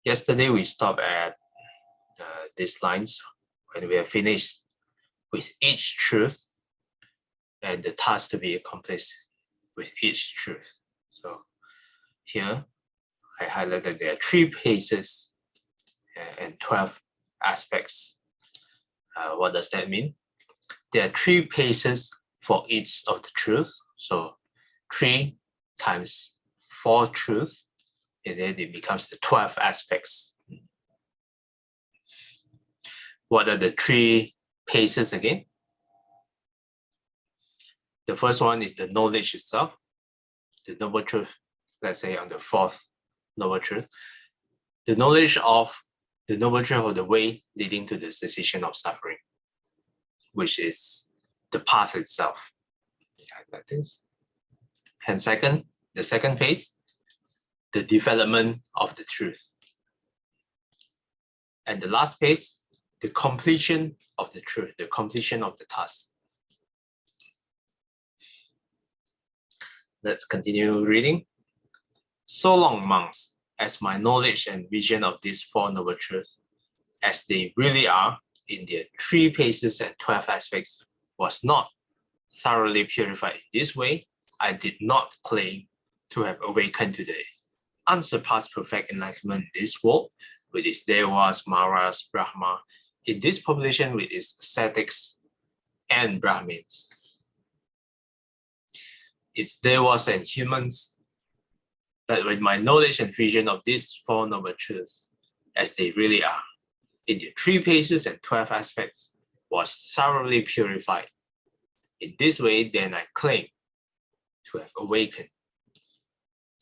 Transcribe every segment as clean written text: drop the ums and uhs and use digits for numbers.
Yesterday we stopped at these lines when we have finished with each truth and the task to be accomplished with each truth. So here I highlighted there are 3 phases and 12 aspects. What does that mean? There are 3 phases for each of the truth. So 3 times 4 truth, and then it becomes the 12 aspects. What are the 3 phases again? The first one is the knowledge itself, the noble truth, let's say on the 4th noble truth. The knowledge of the noble truth of the way leading to the cessation of suffering, which is the path itself. Like this. And second, the second phase, the development of the truth. And the last phase, the completion of the truth, the completion of the task. Let's continue reading. So long, monks, as my knowledge and vision of these 4 noble truths, as they really are in their 3 phases and 12 aspects, was not thoroughly purified in this way, I did not claim to have awakened to the unsurpassed perfect enlightenment in this world, with its devas, maras, brahma, in this population with its ascetics and brahmins. It's devas and humans, that with my knowledge and vision of these 4 noble truths, as they really are, in the 3 phases and 12 aspects, was thoroughly purified. In this way, then I claim to have awakened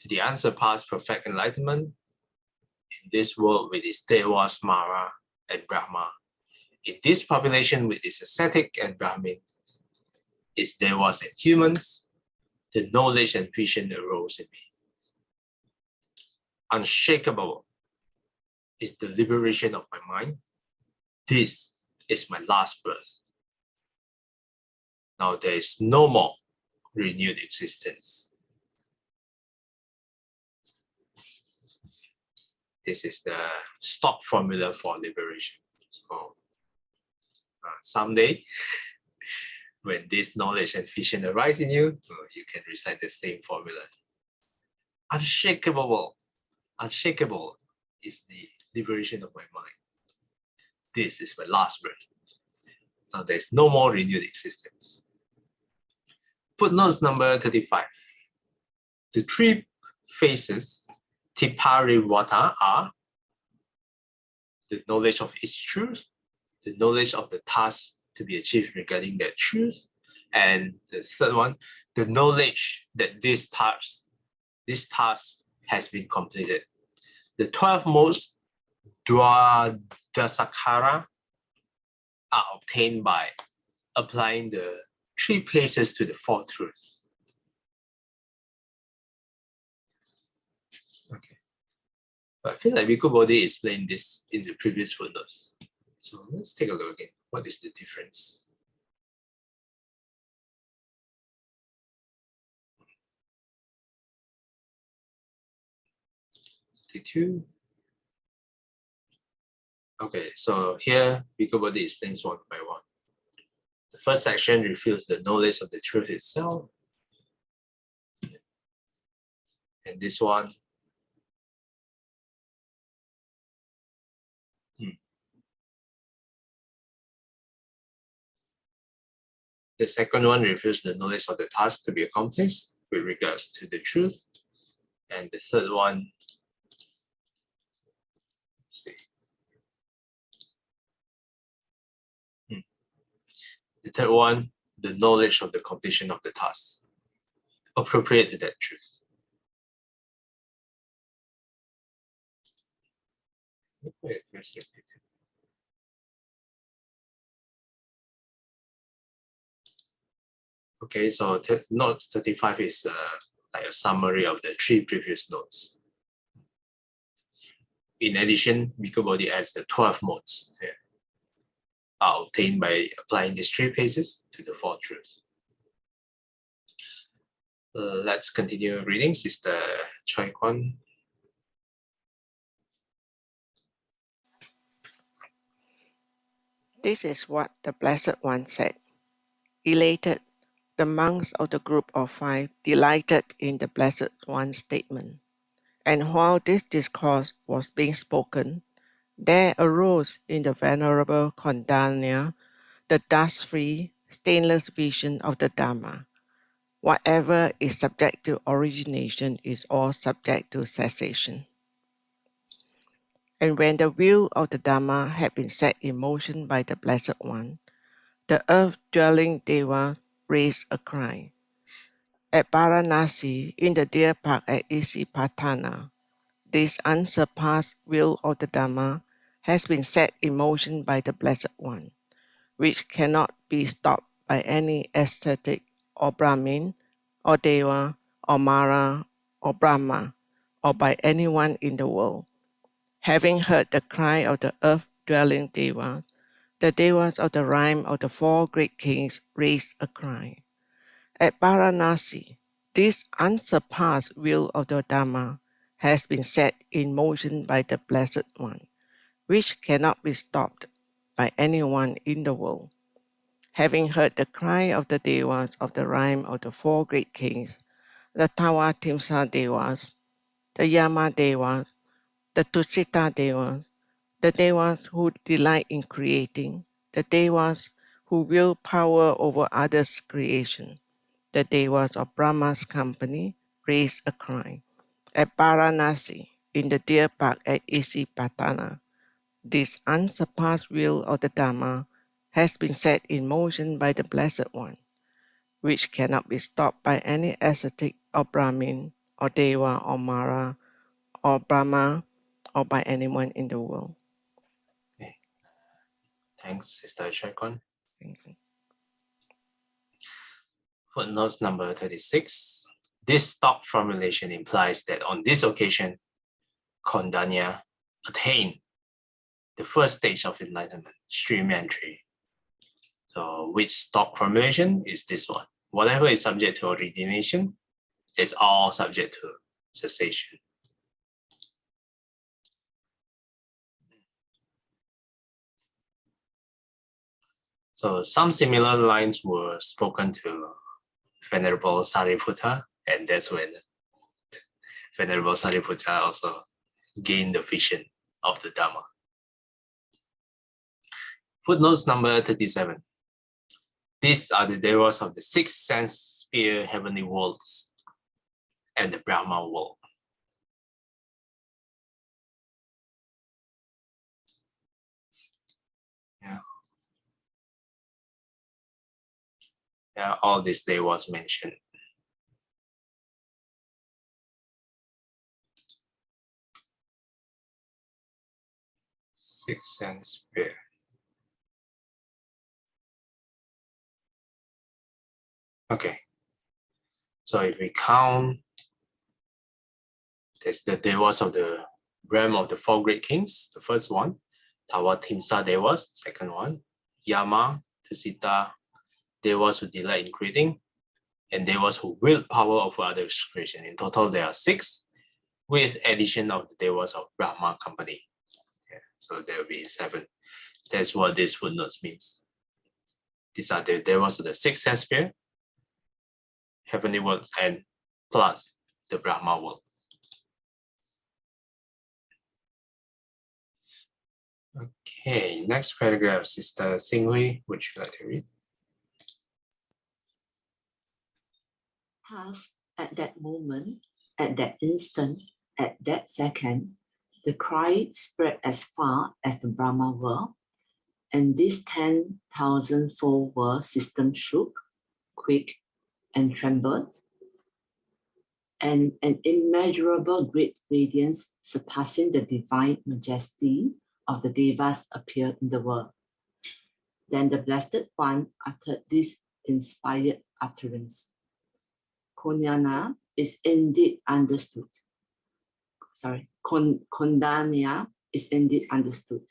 to the unsurpassed perfect enlightenment in this world with its devas, mara, and brahma. In this population with its ascetic and brahmins, its devas and humans, the knowledge and vision arose in me. Unshakable is the liberation of my mind. This is my last birth. Now there is no more renewed existence. This is the stock formula for liberation. So someday, when this knowledge and vision arise in you, you can recite the same formula. Unshakable is the liberation of my mind. This is my last breath. Now there's no more renewed existence. Footnotes number 35. The 3 phases, Tipariwata, are the knowledge of each truth, the knowledge of the task to be achieved regarding that truth, and the third one, the knowledge that this task has been completed. The 12 modes, Dwadasakara, are obtained by applying the 3 phases to the 4 truths. Okay. But I feel like Bhikkhu Bodhi explained this in the previous footnotes. So let's take a look again. What is the difference? T2. Okay, so here Bhikkhu Bodhi explains one by one. The first section reveals the knowledge of the truth itself. And this one, the second one reveals the knowledge of the task to be accomplished with regards to the truth. And the third one, the knowledge of the completion of the task, appropriate to that truth. Okay, so note 35 is like a summary of the 3 previous notes. In addition, Bhikkhu Bodhi adds the 12 modes here, are obtained by applying these 3 phases to the 4 truths. Let's continue reading, Sister Choi Kwan. This is what the Blessed One said. Elated, the monks of the group of 5 delighted in the Blessed One's statement. And while this discourse was being spoken, there arose in the Venerable Kondanya the dust-free, stainless vision of the Dhamma. Whatever is subject to origination is all subject to cessation. And when the wheel of the Dhamma had been set in motion by the Blessed One, the earth-dwelling Devas raised a cry. At Varanasi, in the deer park at Isipatana, this unsurpassed wheel of the Dhamma has been set in motion by the Blessed One, which cannot be stopped by any ascetic or Brahmin or Deva or Mara or Brahma or by anyone in the world. Having heard the cry of the earth-dwelling Deva, the Devas of the rhyme of the 4 great kings raised a cry. At Varanasi, this unsurpassed wheel of the Dhamma has been set in motion by the Blessed One, which cannot be stopped by anyone in the world. Having heard the cry of the Devas of the rhyme of the 4 great kings, the Tawatimsa Devas, the Yama Devas, the Tusita Devas, the Devas who delight in creating, the Devas who wield power over others' creation, the Devas of Brahma's company raised a cry. At Varanasi, in the deer park at Isipatana, this unsurpassed wheel of the Dhamma has been set in motion by the Blessed One, which cannot be stopped by any ascetic or Brahmin or Deva or Mara or Brahma or by anyone in the world. Okay. Thanks, Sister Shaikon. Thank you. Footnotes number 36. This stock formulation implies that on this occasion, Kondanya attained the first stage of enlightenment, stream entry. So which stock formulation is this one? Whatever is subject to origination is all subject to cessation. So some similar lines were spoken to Venerable Sariputta, and that's when Venerable Sariputta also gained the vision of the Dhamma. Footnotes number 37. These are the devas of the 6 sense sphere heavenly worlds and the Brahma world. Yeah, all this devas mentioned. Six sense sphere. Okay. So if we count, there's the devas of the realm of the 4 great kings, the first one, Tawatimsa devas, second one, Yama, Tusita, devas who delight in creating, and devas who wield power over others' creation. In total, there are 6, with addition of the devas of Brahma company. Yeah, so there will be 7. That's what this footnotes means. These are the devas of the 6th sense sphere, heavenly worlds, and plus the Brahma world. Okay, next paragraph, Sister Xinghui, would you like to read? Thus, at that moment, at that instant, at that second, the cry spread as far as the Brahma world, and this 10,000-fold world system shook, quaked, and trembled, and an immeasurable great radiance surpassing the divine majesty of the Devas appeared in the world. Then the Blessed One uttered this inspired utterance. Kondanya is indeed understood. Kondanya is indeed understood.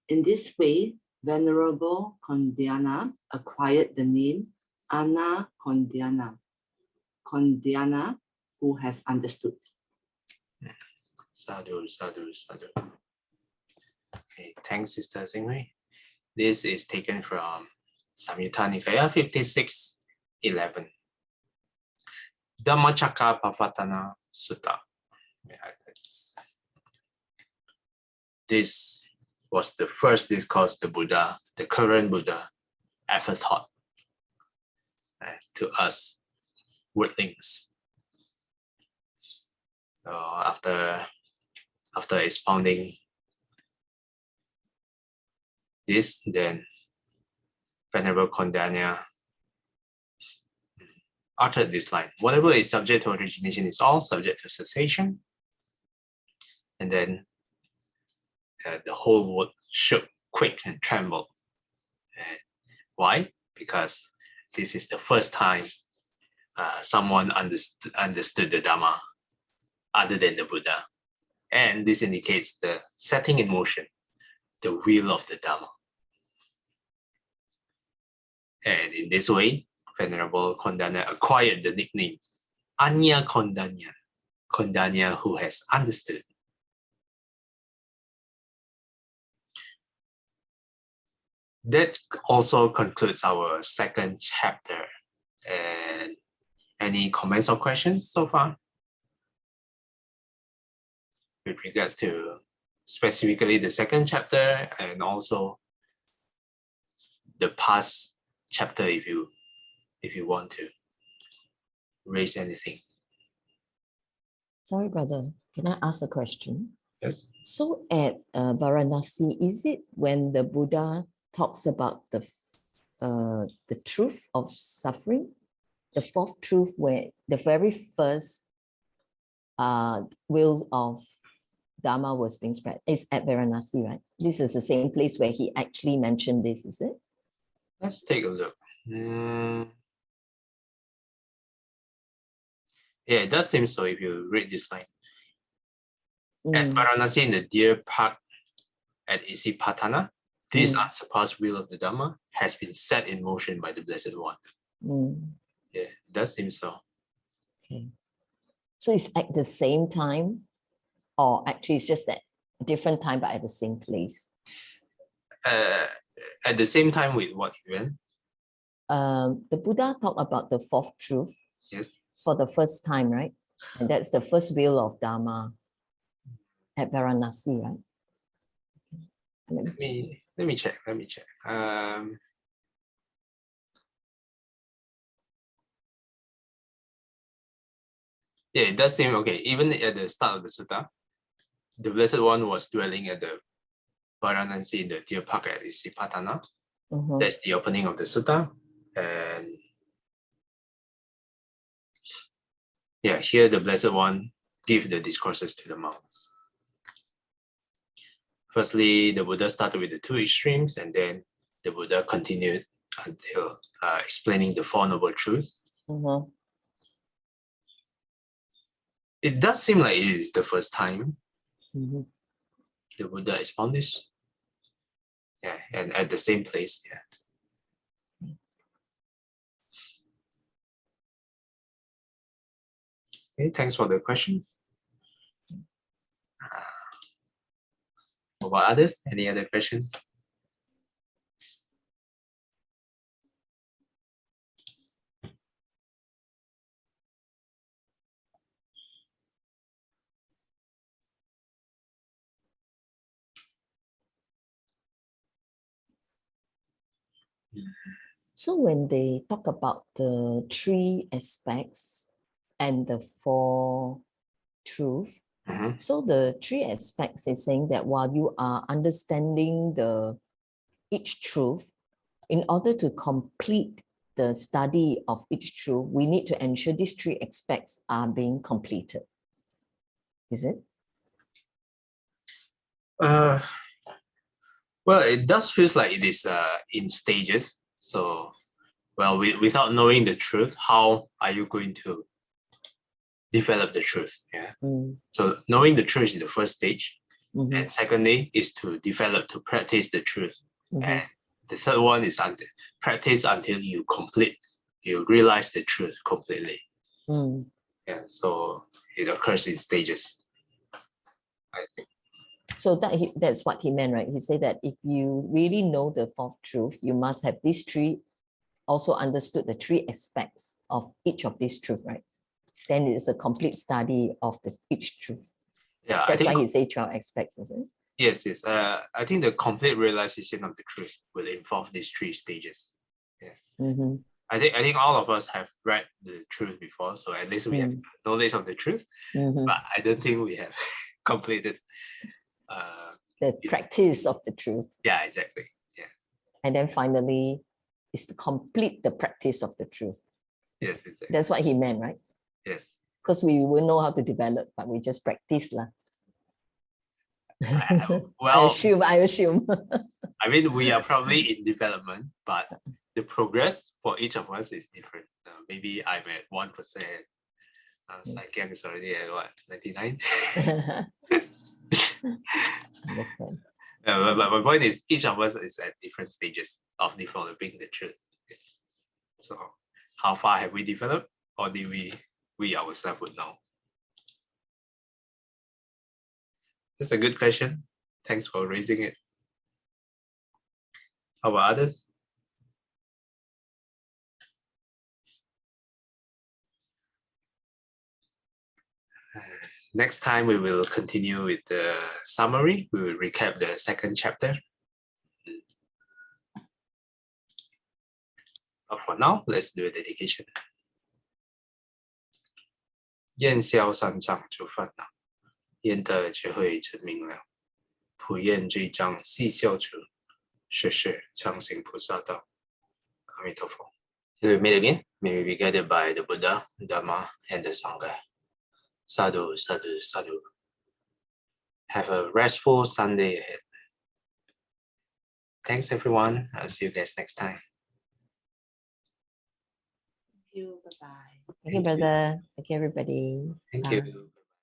In this way, Venerable Kondanya acquired the name Anna Kondanya, Kondanya who has understood. Sadhu, sadhu, sadhu. Okay, thanks, Sister Xinghui. This is taken from Samyutta Nikaya 56:11. Dhammacakkappavattana Sutta. This was the first discourse the Buddha, the current Buddha, ever taught to us wordlings. So after expounding this, then Venerable Kondanya uttered this line: whatever is subject to origination is all subject to cessation. And then the whole world shook, quaked, and trembled. Why? Because this is the first time someone understood the Dhamma other than the Buddha. And this indicates the setting in motion, the wheel of the Dhamma. And in this way, Venerable Kondanya acquired the nickname Anya Kondanya, Kondanya who has understood. That also concludes our second chapter. And any comments or questions so far? With regards to specifically the second chapter and also the past chapter, if you want to raise anything. Sorry, brother, can I ask a question? Yes. So at Varanasi, is it when the Buddha talks about the truth of suffering, the fourth truth, where the very first will of Dharma was being spread? Is at Varanasi, right? This is the same place where he actually mentioned this, is it? Let's take a look. Yeah, it does seem so if you read this line. At Varanasi in the deer park at Isipatana, this unsurpassed wheel of the Dhamma has been set in motion by the Blessed One. Yeah, it does seem so. Okay. So it's at the same time, or actually it's just at a different time, but at the same place? At the same time with what event? The Buddha talked about the fourth truth. Yes. For the first time, right? And that's the first wheel of Dharma at Varanasi, right? Let me check. Yeah, it does seem okay. Even at the start of the sutta, the Blessed One was dwelling at the Varanasi in the deer park at Isipatana. That's the opening of the sutta. And yeah, here the Blessed One give the discourses to the monks. Firstly, the Buddha started with the two extremes, and then the Buddha continued until explaining the Four Noble Truths. It does seem like it is the first time the Buddha expounded this. Yeah, and at the same place. Yeah. Okay, thanks for the question. What about others? Any other questions? So when they talk about the three aspects and the four truths, so the three aspects is saying that while you are understanding each truth, in order to complete the study of each truth, we need to ensure these three aspects are being completed. Is it? Well, it does feel like it is in stages. So, well, without knowing the truth, how are you going to develop the truth? Yeah. So knowing the truth is the first stage. And secondly is to develop, to practice the truth. And the third one is practice until you realize the truth completely. Yeah, so it occurs in stages, I think. So that's what he meant, right? He said that if you really know the fourth truth, you must have these three, also understood the three aspects of each of these truths, right? Then it is a complete study of each truth. Yeah, That's I think why he said 12 aspects, isn't it? yes, yes. I think the complete realization of the truth will involve these three stages. Yeah. Mm-hmm. I think all of us have read the truth before, so at least we have knowledge of the truth. Mm-hmm. But I don't think we have completed The practice of the truth. Yeah, exactly. Yeah. And then finally, is to complete the practice of the truth. Yes, exactly. That's what he meant, right? Yes. Because we will know how to develop, but we just practice lah. Well, I assume. I mean, we are probably in development, but the progress for each of us is different. Maybe I'm at 1%. Saikian is already at what, 99? Understand. But my point is, each of us is at different stages of developing the truth. So, how far have we developed, or do we ourselves would know? That's a good question. Thanks for raising it. How about others? Next time we will continue with the summary. We will recap the second chapter. But for now, let's do a dedication. 愿消三障诸烦恼，愿得智慧真明了。普愿罪障悉消除，世世常行菩萨道。阿弥陀佛。Till we meet again, may we be guided by the Buddha, Dhamma, and the Sangha. Sadhu, sadhu, sadhu. Have a restful Sunday ahead. Thanks, everyone. I'll see you guys next time. Thank you. Bye-bye. Thank you, brother. Thank you, everybody. Thank Bye. you.